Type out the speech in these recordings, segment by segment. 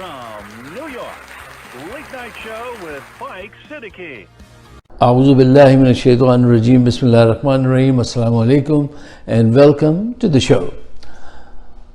from New York, Late Night Show with Mike Siddiqui. A'udhu billahi minash shaitanir rajeem. Bismillahir rahmanir rahim. Assalamu alaikum and welcome to the show.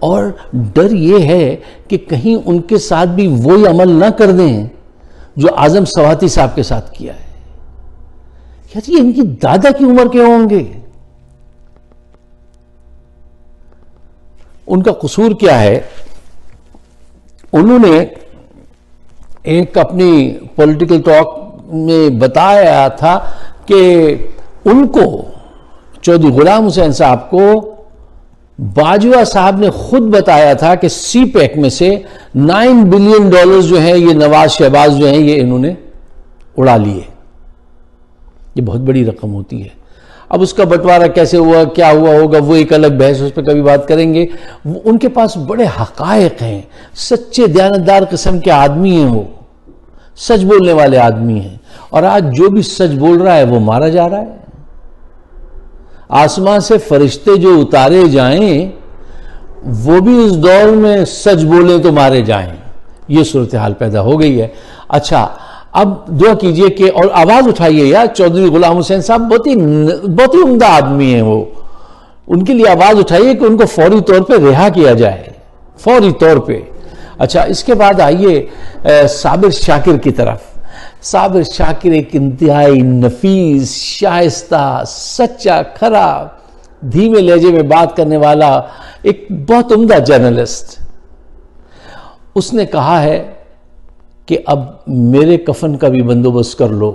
اور ڈر یہ ہے کہ کہیں ان کے ساتھ بھی وہی عمل نہ کر دیں جو اعظم سواتی صاحب کے ساتھ کیا ہے. یار یہ ان کی دادا کی عمر کے ہوں گے. ان کا قصور کیا ہے؟ انہوں نے ایک اپنی پولیٹیکل ٹاک میں بتایا تھا کہ ان کو چودھری غلام حسین صاحب کو باجوہ صاحب نے خود بتایا تھا کہ سی پیک میں سے $9 بلین جو ہیں یہ نواز شہباز جو ہیں یہ انہوں نے اڑا لیے. یہ بہت بڑی رقم ہوتی ہے. اب اس کا بٹوارہ کیسے ہوا، کیا ہوا ہوگا، وہ ایک الگ بحث، اس پہ کبھی بات کریں گے. ان کے پاس بڑے حقائق ہیں، سچے دیانتدار قسم کے آدمی ہیں، وہ سچ بولنے والے آدمی ہیں. اور آج جو بھی سچ بول رہا ہے وہ مارا جا رہا ہے. آسمان سے فرشتے جو اتارے جائیں وہ بھی اس دور میں سچ بولیں تو مارے جائیں. یہ صورتحال پیدا ہو گئی ہے. اچھا اب دعا کیجئے کہ اور آواز اٹھائیے یار. چودھری غلام حسین صاحب بہت ہی عمدہ آدمی ہیں، وہ ان کے لیے آواز اٹھائیے کہ ان کو فوری طور پہ رہا کیا جائے، فوری طور پہ. اچھا اس کے بعد آئیے صابر شاکر کی طرف. صابر شاکر ایک انتہائی نفیس، شائستہ، سچا، کھرا، دھیمے لہجے میں بات کرنے والا ایک بہت عمدہ جرنلسٹ. اس نے کہا ہے کہ اب میرے کفن کا بھی بندوبست کر لو،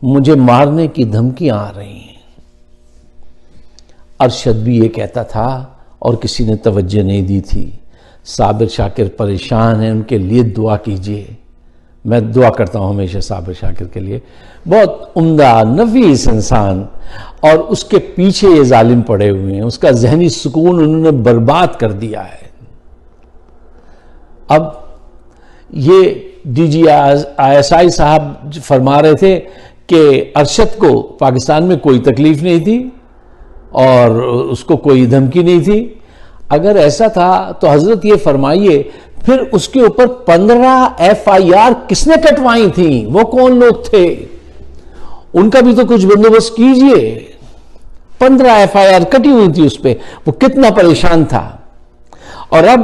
مجھے مارنے کی دھمکیاں آ رہی ہیں. ارشد بھی یہ کہتا تھا اور کسی نے توجہ نہیں دی تھی. صابر شاکر پریشان ہیں، ان کے لیے دعا کیجئے. میں دعا کرتا ہوں ہمیشہ صابر شاکر کے لیے. بہت عمدہ نفیس انسان، اور اس کے پیچھے یہ ظالم پڑے ہوئے ہیں. اس کا ذہنی سکون انہوں نے برباد کر دیا ہے. اب یہ D G I S I صاحب فرما رہے تھے کہ ارشد کو پاکستان میں کوئی تکلیف نہیں تھی اور اس کو کوئی دھمکی نہیں تھی. اگر ایسا تھا تو حضرت یہ فرمائیے پھر اس کے اوپر 15 FIR کس نے کٹوائی تھیں؟ وہ کون لوگ تھے؟ ان کا بھی تو کچھ بندوبست کیجئے. 15 FIR کٹی ہوئی تھی اس پہ، وہ کتنا پریشان تھا. اور اب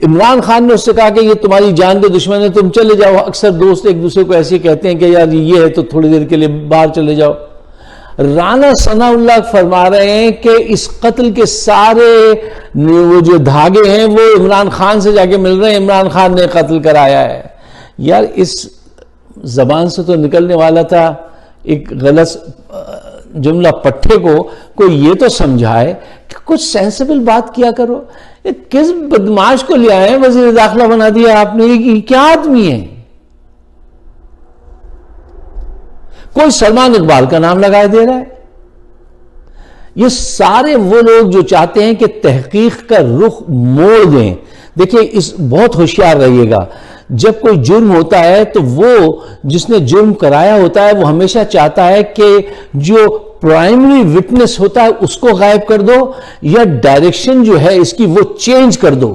عمران خان نے اس سے کہا کہ یہ تمہاری جان کے دشمن ہے، تم چلے جاؤ. اکثر دوست ایک دوسرے کو ایسے کہتے ہیں کہ یار یہ ہے تو تھوڑی دیر کے لیے باہر چلے جاؤ. رانا ثناء اللہ فرما رہے ہیں کہ اس قتل کے سارے وہ جو دھاگے ہیں وہ عمران خان سے جا کے مل رہے ہیں، عمران خان نے قتل کرایا ہے. یار اس زبان سے تو نکلنے والا تھا ایک غلط جملہ پٹھے کو کوئی یہ تو سمجھائے کہ کچھ سینسیبل بات کیا کرو. کس بدماش کو لے آئے وزیر داخلہ بنا دیا آپ نے؟ یہ کیا آدمی ہے؟ کوئی سلمان اقبال کا نام لگائے دے رہا ہے. یہ سارے وہ لوگ جو چاہتے ہیں کہ تحقیق کا رخ موڑ دیں. دیکھیں بہت ہوشیار رہیے گا. جب کوئی جرم ہوتا ہے تو وہ جس نے جرم کرایا ہوتا ہے وہ ہمیشہ چاہتا ہے کہ جو پرائمری وٹنس ہوتا ہے اس کو غائب کر دو، یا ڈائریکشن جو ہے اس کی وہ چینج کر دو.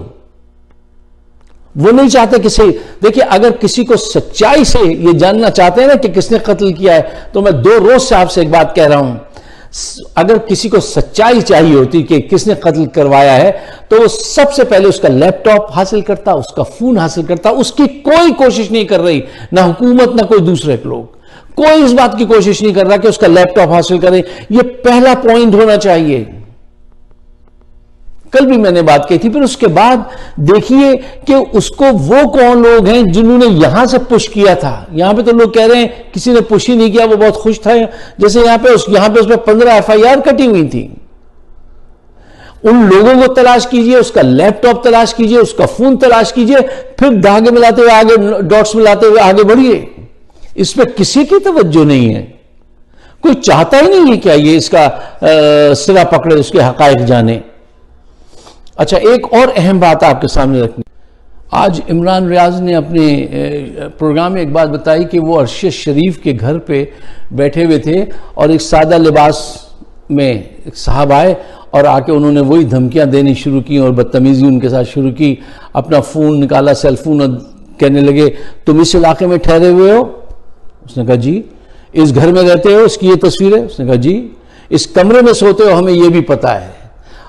وہ نہیں چاہتے کسی. دیکھیں اگر کسی کو سچائی سے یہ جاننا چاہتے ہیں نا کہ کس نے قتل کیا ہے، تو میں 2 روز سے آپ سے ایک بات کہہ رہا ہوں. اگر کسی کو سچائی چاہیے ہوتی کہ کس نے قتل کروایا ہے تو وہ سب سے پہلے اس کا لیپ ٹاپ حاصل کرتا، اس کا فون حاصل کرتا. اس کی کوئی کوشش نہیں کر رہی، نہ حکومت نہ کوئی دوسرے لوگ، کوئی اس بات کی کوشش نہیں کر رہا کہ اس کا لیپ ٹاپ حاصل کریں. یہ پہلا پوائنٹ ہونا چاہیے. کل بھی میں نے بات کی تھی. پھر اس کے بعد دیکھیے کہ اس کو وہ کون لوگ ہیں جنہوں نے یہاں سے پش کیا تھا. یہاں پہ تو لوگ کہہ رہے ہیں کسی نے پش ہی نہیں کیا، وہ بہت خوش تھا. جیسے یہاں پہ اس پہ 15 FIR کٹی ہوئی تھی. ان لوگوں کو تلاش کیجئے، اس کا لیپ ٹاپ تلاش کیجئے، اس کا فون تلاش کیجئے، پھر دھاگے ملاتے ہوئے آگے، ڈاٹس ملاتے ہوئے آگے بڑھیے. اس پہ کسی کی توجہ نہیں ہے. کوئی چاہتا ہی نہیں ہے کیا یہ اس کا سرا پکڑے، اس کے حقائق جانے. اچھا ایک اور اہم بات آپ کے سامنے رکھنی. آج عمران ریاض نے اپنے پروگرام میں ایک بات بتائی کہ وہ ارشد شریف کے گھر پہ بیٹھے ہوئے تھے اور ایک سادہ لباس میں ایک صاحب آئے اور آ کے انہوں نے وہی دھمکیاں دینی شروع کی اور بدتمیزی ان کے ساتھ شروع کی. اپنا فون نکالا، سیل فون، اور کہنے لگے تم اس علاقے میں ٹھہرے ہوئے ہو؟ اس نے کہا جی. اس گھر میں رہتے ہو؟ اس کی یہ تصویر ہے. اس نے کہا جی. اس کمرے میں سوتے ہو؟ ہمیں یہ بھی پتا ہے.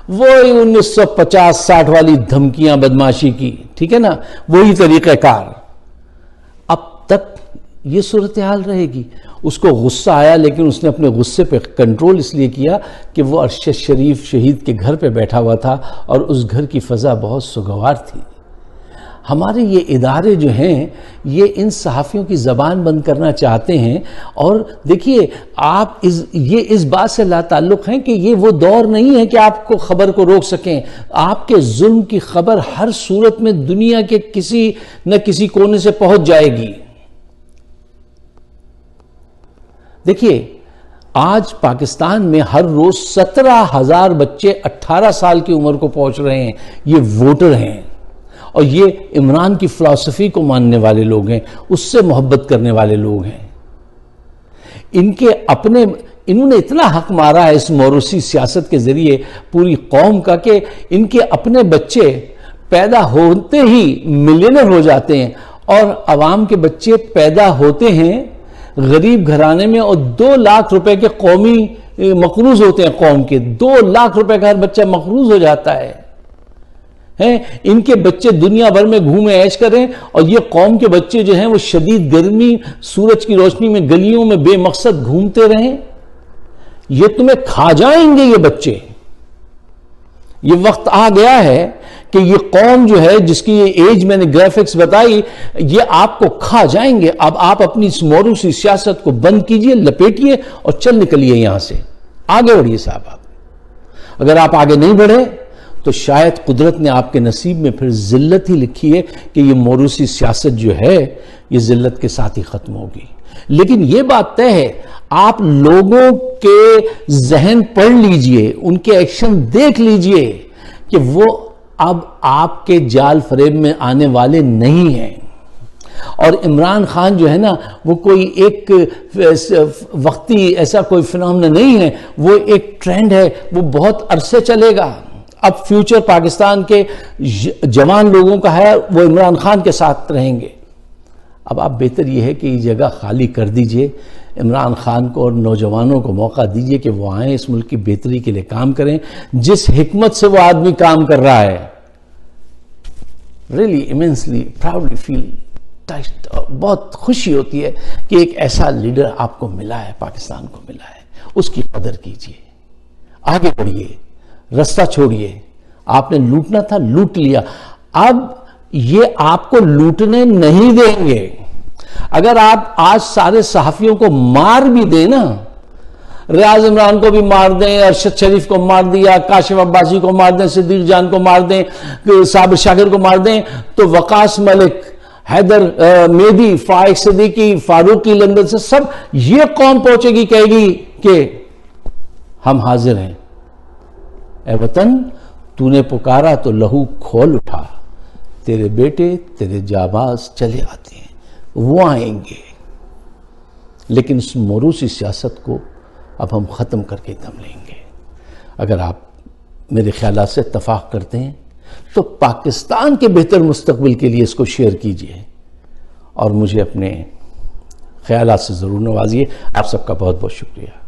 وہی 1950-60 والی دھمکیاں بدماشی کی، ٹھیک ہے نا، وہی طریقہ کار اب تک یہ صورتحال رہے گی. اس کو غصہ آیا لیکن اس نے اپنے غصے پہ کنٹرول اس لیے کیا کہ وہ ارشد شریف شہید کے گھر پہ بیٹھا ہوا تھا اور اس گھر کی فضا بہت سوگوار تھی. ہمارے یہ ادارے جو ہیں یہ ان صحافیوں کی زبان بند کرنا چاہتے ہیں. اور دیکھیے آپ یہ اس بات سے لا تعلق ہیں کہ یہ وہ دور نہیں ہے کہ آپ کو خبر کو روک سکیں. آپ کے ظلم کی خبر ہر صورت میں دنیا کے کسی نہ کسی کونے سے پہنچ جائے گی. دیکھیے آج پاکستان میں ہر روز 17,000 بچے 18 سال کی عمر کو پہنچ رہے ہیں. یہ ووٹر ہیں اور یہ عمران کی فلسفی کو ماننے والے لوگ ہیں، اس سے محبت کرنے والے لوگ ہیں. انہوں نے اتنا حق مارا ہے اس موروثی سیاست کے ذریعے پوری قوم کا کہ ان کے اپنے بچے پیدا ہوتے ہی ملینر ہو جاتے ہیں اور عوام کے بچے پیدا ہوتے ہیں غریب گھرانے میں اور 2 لاکھ روپے کے قومی مقروض ہوتے ہیں. قوم کے 2 لاکھ روپے کا ہر بچہ مقروض ہو جاتا ہے. ان کے بچے دنیا بھر میں گھومیں عیش کریں اور یہ قوم کے بچے جو ہیں وہ شدید گرمی سورج کی روشنی میں گلیوں میں بے مقصد گھومتے رہیں. یہ تمہیں کھا جائیں گے یہ بچے. یہ وقت آ گیا ہے کہ یہ قوم جو ہے جس کی یہ ایج میں نے گرافکس بتائی یہ آپ کو کھا جائیں گے. اب آپ اپنی اس موروثی سیاست کو بند کیجئے، لپیٹیے اور چل نکلیے یہاں سے. آگے بڑھیے صاحب. آپ اگر آپ آگے نہیں بڑھے تو شاید قدرت نے آپ کے نصیب میں پھر ذلت ہی لکھی ہے کہ یہ موروثی سیاست جو ہے یہ ذلت کے ساتھ ہی ختم ہوگی. لیکن یہ بات طے ہے آپ لوگوں کے ذہن پڑھ لیجئے، ان کے ایکشن دیکھ لیجئے کہ وہ اب آپ کے جال فریب میں آنے والے نہیں ہیں. اور عمران خان جو ہے نا وہ کوئی ایک وقتی ایسا کوئی فنامنا نہیں ہے، وہ ایک ٹرینڈ ہے، وہ بہت عرصے چلے گا. اب فیوچر پاکستان کے جوان لوگوں کا ہے، وہ عمران خان کے ساتھ رہیں گے. اب آپ بہتر یہ ہے کہ یہ جگہ خالی کر دیجئے، عمران خان کو اور نوجوانوں کو موقع دیجئے کہ وہ آئیں، اس ملک کی بہتری کے لیے کام کریں. جس حکمت سے وہ آدمی کام کر رہا ہے really immensely proudly feel touched. بہت خوشی ہوتی ہے کہ ایک ایسا لیڈر آپ کو ملا ہے، پاکستان کو ملا ہے. اس کی قدر کیجئے، آگے بڑھیے، رستہ چھوڑیے. آپ نے لوٹنا تھا، لوٹ لیا. اب یہ آپ کو لوٹنے نہیں دیں گے. اگر آپ آج سارے صحافیوں کو مار بھی دیں نا، ریاض عمران کو بھی مار دیں، ارشد شریف کو مار دیا، کاشف عباسی کو مار دیں، صدیق جان کو مار دیں، صابر شاکر کو مار دیں، تو وقاص ملک، حیدر میدی، فائق صدیقی، فاروقی لندن سے سب یہ قوم پہنچے گی، کہے گی کہ ہم حاضر ہیں. اے وطن تو نے پکارا تو لہو کھول اٹھا، تیرے بیٹے تیرے جانباز چلے آتے ہیں، وہ آئیں گے. لیکن اس موروثی سیاست کو اب ہم ختم کر کے دم لیں گے. اگر آپ میرے خیالات سے اتفاق کرتے ہیں تو پاکستان کے بہتر مستقبل کے لیے اس کو شیئر کیجئے اور مجھے اپنے خیالات سے ضرور نوازیے. آپ سب کا بہت بہت شکریہ.